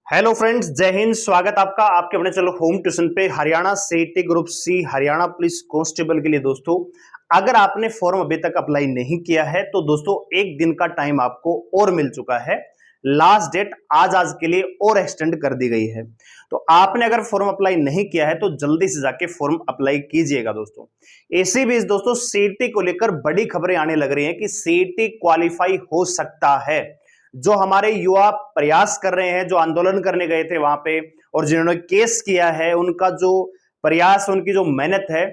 Hello friends, जय हिंद। स्वागत आपका आपके अपने चलो होम ट्यूशन पे Haryana CET group C Haryana police constable के लिए। दोस्तों, अगर आपने फॉर्म अभी तक अप्लाई नहीं किया है तो दोस्तों एक दिन का टाइम आपको और मिल चुका है। लास्ट डेट आज के लिए और एक्सटेंड कर दी गई है। तो आपने अगर फॉर्म अप्लाई नहीं किया है तो जल्दी से जाके फॉर्म अप्लाई कीजिएगा। दोस्तों, इसी बीच दोस्तों सीईटी को लेकर बड़ी खबरें आने लग रही हैं कि सीईटी क्वालिफाई हो सकता है। जो हमारे युवा प्रयास कर रहे हैं, जो आंदोलन करने गए थे वहां पे और जिन्होंने केस किया है, उनका जो प्रयास, उनकी जो मेहनत है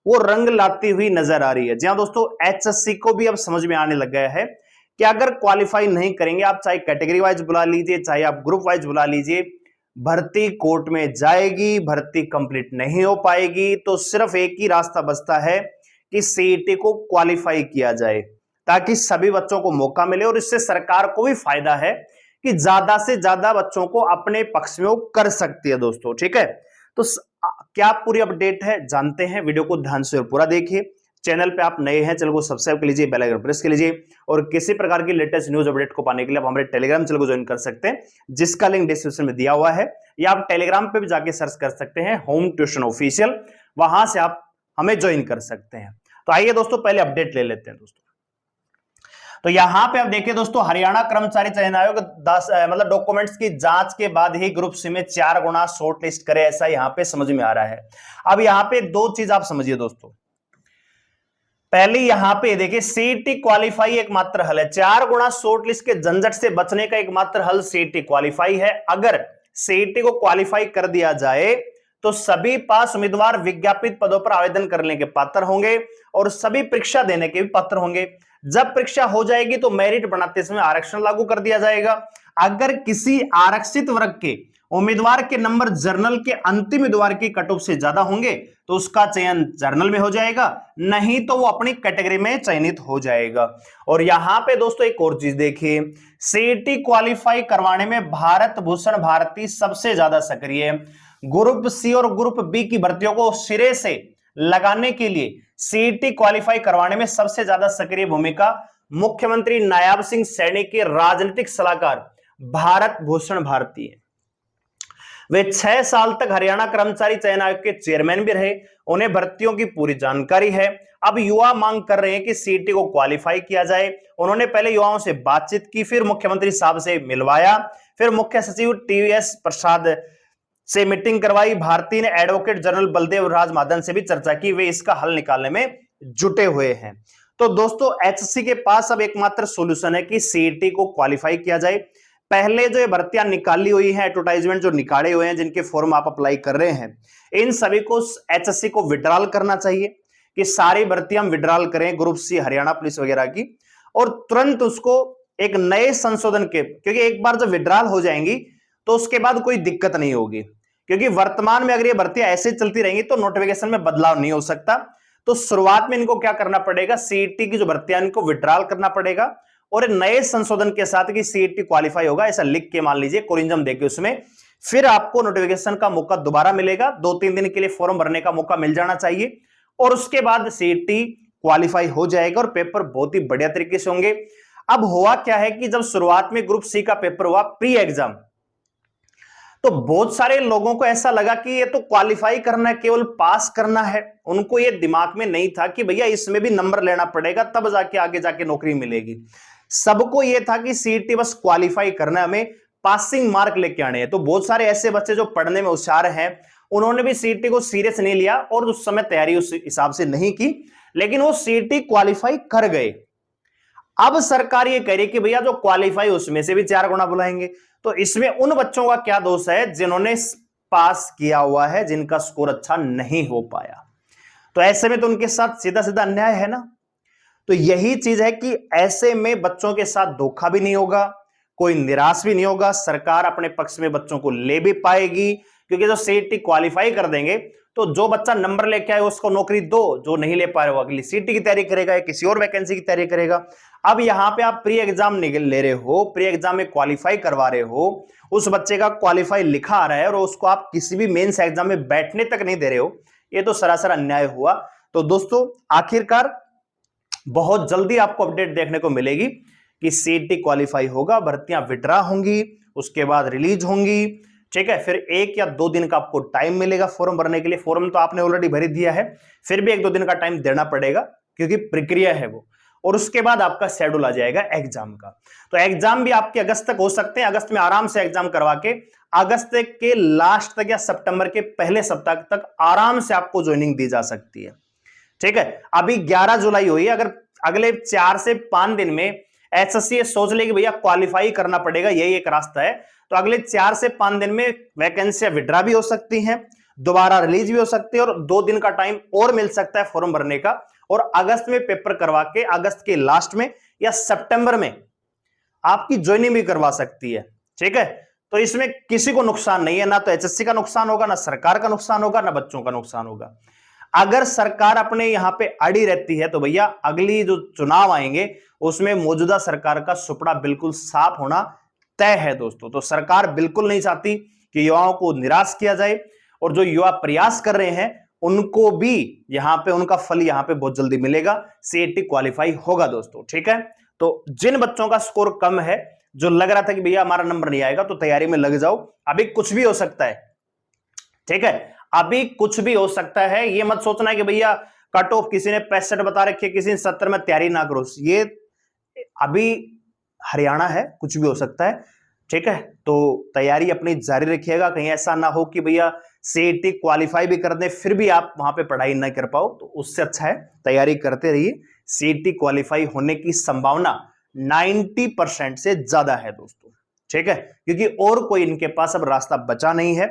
वो रंग लाती हुई नजर आ रही है। जी हाँ दोस्तों, एचएससी को भी अब समझ में आने लग गया है कि अगर क्वालिफाई नहीं करेंगे, आप चाहे कैटेगरी वाइज बुला लीजिए, चाहे आप ग्रुप वाइज बुला लीजिए, भर्ती कोर्ट में जाएगी, भर्ती कंप्लीट नहीं हो पाएगी। तो सिर्फ एक ही रास्ता बचता है कि सीईटी को क्वालिफाई किया जाए ताकि सभी बच्चों को मौका मिले और इससे सरकार को भी फायदा है कि ज्यादा से ज्यादा बच्चों को अपने पक्ष में वो कर सकती है। दोस्तों ठीक है, तो क्या पूरी अपडेट है जानते हैं। वीडियो को ध्यान से और पूरा देखिए। चैनल पे आप नए हैं, चैनल को सब्सक्राइब कर लीजिए, बेल आइकन प्रेस कर लीजिए और किसी प्रकार की लेटेस्ट न्यूज अपडेट को पाने के लिए आप हमारे टेलीग्राम चैनल को ज्वाइन कर सकते हैं, जिसका लिंक डिस्क्रिप्शन में दिया हुआ है, या आप टेलीग्राम पे भी जाके सर्च कर सकते हैं होम ट्यूशन ऑफिशियल, वहां से आप हमें ज्वाइन कर सकते हैं। तो आइए दोस्तों पहले अपडेट ले लेते हैं। दोस्तों तो यहां पे आप देखिए दोस्तों, हरियाणा कर्मचारी चयन आयोग 10 डॉक्यूमेंट्स की जांच के बाद ही ग्रुप सी में 4 गुना शॉर्ट लिस्ट करे, ऐसा यहां पे समझ में आ रहा है। अब यहां पे दो चीज आप समझिए दोस्तों। पहले यहां पे देखिए, सीईटी क्वालिफाई एकमात्र हल है। 4 गुना शॉर्ट लिस्ट के झंझट से बचने का एकमात्र हल सीईटी क्वालिफाई है। अगर सीईटी को क्वालिफाई कर दिया जाए तो सभी पास उम्मीदवार विज्ञापित पदों पर आवेदन करने के पात्र होंगे और सभी परीक्षा देने के भी पात्र होंगे। जब परीक्षा हो जाएगी तो मेरिट बनाते समय आरक्षण लागू कर दिया जाएगा। अगर किसी आरक्षित वर्ग के उम्मीदवार के नंबर जर्नल के अंतिम उम्मीदवार की कट ऑफ से ज्यादा होंगे तो उसका चयन जर्नल में हो जाएगा, नहीं तो वो अपनी कैटेगरी में चयनित हो जाएगा। और यहां पे दोस्तों एक और चीज देखिए, सीईटी क्वालिफाई करवाने में भारत भूषण भारती सबसे ज्यादा सक्रिय है। ग्रुप सी और ग्रुप बी की भर्तियों को सिरे से लगाने के लिए सीईटी क्वालिफाई करवाने में सबसे ज्यादा सक्रिय भूमिका मुख्यमंत्री नायाब सिंह सैनी के राजनीतिक सलाहकार भारत भूषण भारती है। वे 6 साल तक हरियाणा कर्मचारी चयन आयोग के चेयरमैन भी रहे, उन्हें भर्तियों की पूरी जानकारी है। अब युवा मांग कर रहे हैं कि सीईटी को क्वालिफाई किया जाए। उन्होंने पहले युवाओं से बातचीत की, फिर मुख्यमंत्री साहब से मिलवाया, फिर मुख्य सचिव टीवीएस प्रसाद से मीटिंग करवाई। भारती ने एडवोकेट जनरल बलदेव राज मादन से भी चर्चा की, वे इसका हल निकालने में जुटे हुए हैं। तो दोस्तों एचएससी के पास अब एकमात्र सॉल्यूशन है कि सीईटी को क्वालिफाई किया जाए। पहले जो ये भर्तियां निकाली हुई हैं, एडवर्टाइजमेंट जो निकाले हुए हैं, जिनके फॉर्म आप अप्लाई कर रहे हैं, इन सभी को एचएससी को विड्रॉल करना चाहिए कि सारी भर्तियां हम विड्रॉल करें ग्रुप सी हरियाणा पुलिस वगैरह की, और तुरंत उसको एक नए संशोधन के, क्योंकि एक बार जब विड्रॉल हो जाएंगी तो उसके बाद कोई दिक्कत नहीं होगी, क्योंकि वर्तमान में अगर ये भर्तियां ऐसे चलती रहेंगी तो नोटिफिकेशन में बदलाव नहीं हो सकता। तो शुरुआत में इनको क्या करना पड़ेगा, सीईटी की जो भर्तियां इनको विड्रॉल करना पड़ेगा और नए संशोधन के साथ कि सीईटी क्वालिफाई होगा ऐसा लिख के मान लीजिए, कोरिंजम देके उसमें, फिर आपको नोटिफिकेशन का मौका दोबारा मिलेगा। 2-3 दिन के लिए फॉर्म भरने का मौका मिल जाना चाहिए और उसके बाद सीईटी क्वालिफाई हो जाएगा और पेपर बहुत ही बढ़िया तरीके से होंगे। अब हुआ क्या है कि जब शुरुआत में ग्रुप सी का पेपर हुआ प्री एग्जाम, तो बहुत सारे लोगों को ऐसा लगा कि ये तो क्वालिफाई करना है, केवल पास करना है। उनको ये दिमाग में नहीं था कि भैया इसमें भी नंबर लेना पड़ेगा तब जाके आगे जाके नौकरी मिलेगी। सबको ये था कि सीईटी बस क्वालिफाई करना है, हमें पासिंग मार्क लेके आने हैं। तो बहुत सारे ऐसे बच्चे जो पढ़ने में होशियार हैं, उन्होंने भी सीईटी को सीरियस नहीं लिया और उस समय तैयारी उस हिसाब से नहीं की, लेकिन वो सीईटी क्वालिफाई कर गए। अब सरकार ये कह रही है कि भैया जो क्वालिफाई उसमें से भी 4 गुना बुलाएंगे। तो इसमें उन बच्चों का क्या दोष है जिन्होंने पास किया हुआ है, जिनका स्कोर अच्छा नहीं हो पाया। तो ऐसे में तो उनके साथ सीधा सीधा अन्याय है ना। तो यही चीज है कि ऐसे में बच्चों के साथ धोखा भी नहीं होगा, कोई निराश भी नहीं होगा, सरकार अपने पक्ष में बच्चों को ले भी पाएगी, क्योंकि जो सीईटी क्वालिफाई कर देंगे तो जो बच्चा नंबर लेके आए उसको नौकरी दो, जो नहीं ले पा रहे वो अगली सीईटी की तैयारी करेगा या किसी और वैकेंसी की तैयारी करेगा। अब यहां पे आप प्री एग्जाम ले रहे हो, प्री एग्जाम में क्वालिफाई करवा रहे हो, उस बच्चे का क्वालिफाई लिखा आ रहा है और उसको आप किसी भी मेंस एग्जाम में बैठने तक नहीं दे रहे हो, ये तो सरासर अन्याय हुआ। तो दोस्तों आखिरकार बहुत जल्दी आपको अपडेट देखने को मिलेगी कि सीईटी क्वालिफाई होगा, भर्तियां विड्रा होंगी उसके बाद रिलीज होंगी, ठीक है। फिर 1 या 2 दिन का आपको टाइम मिलेगा फॉर्म भरने के लिए। फॉर्म तो आपने ऑलरेडी भर दिया है, फिर भी 1-2 दिन का टाइम देना पड़ेगा क्योंकि प्रक्रिया है वो। और उसके बाद आपका शेड्यूल आ जाएगा एग्जाम का। तो एग्जाम भी आपके अगस्त तक हो सकते हैं। अगस्त में आराम से एग्जाम करवा के अगस्त के लास्ट तक या सितंबर के पहले सप्ताह तक आराम से आपको ज्वाइनिंग दी जा सकती है, ठीक है। अभी 11 जुलाई हुई है, अगर अगले 4 से 5 दिन में एसएससी सोच ले कि भैया क्वालिफाई करना पड़ेगा, यही एक रास्ता है, तो अगले 4 से 5 दिन में वैकेंसियां विड्रा भी हो सकती हैं, दोबारा रिलीज भी हो सकती है, और 2 दिन का टाइम और मिल सकता है फॉर्म भरने का, और अगस्त में पेपर करवा के अगस्त के लास्ट में या सितंबर में आपकी ज्वाइनिंग भी करवा सकती है, ठीक है। तो इसमें किसी को नुकसान नहीं है, ना तो एचएससी का नुकसान होगा, ना सरकार का नुकसान होगा, ना बच्चों का नुकसान होगा। अगर सरकार अपने यहां पे अड़ी रहती है तो भैया अगली जो चुनाव आएंगे उसमें मौजूदा सरकार का सुपड़ा बिल्कुल साफ होना तय है दोस्तों। तो सरकार बिल्कुल नहीं चाहती कि युवाओं को निराश किया जाए, और जो युवा प्रयास कर रहे हैं उनको भी यहां पे उनका फल यहां पे बहुत जल्दी मिलेगा, सीईटी क्वालिफाई होगा दोस्तों, ठीक है। तो जिन बच्चों का स्कोर कम है, जो लग रहा था कि भैया हमारा नंबर नहीं आएगा, तो तैयारी में लग जाओ, अभी कुछ भी हो सकता है, ठीक है। अभी कुछ भी हो सकता है, ये मत सोचना है कि भैया कट ऑफ किसी ने 65 बता रखे, किसी ने 70 में तैयारी ना करो, ये अभी हरियाणा है, कुछ भी हो सकता है, ठीक है। तो तैयारी अपनी जारी रखिएगा, कहीं ऐसा ना हो कि भैया सीईटी क्वालिफाई भी कर दें फिर भी आप वहां पे पढ़ाई ना कर पाओ, तो उससे अच्छा है तैयारी करते रहिए। सीईटी क्वालिफाई होने की संभावना 90% से ज्यादा है दोस्तों, ठीक है, क्योंकि और कोई इनके पास अब रास्ता बचा नहीं है,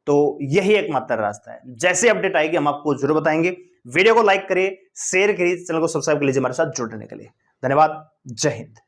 तो यही एकमात्र रास्ता है। जैसे अपडेट आएगी हम आपको जरूर बताएंगे। वीडियो को लाइक करिए, शेयर करिए, चैनल को सब्सक्राइब कर लीजिए हमारे साथ जुड़ने के लिए। धन्यवाद, जय हिंद।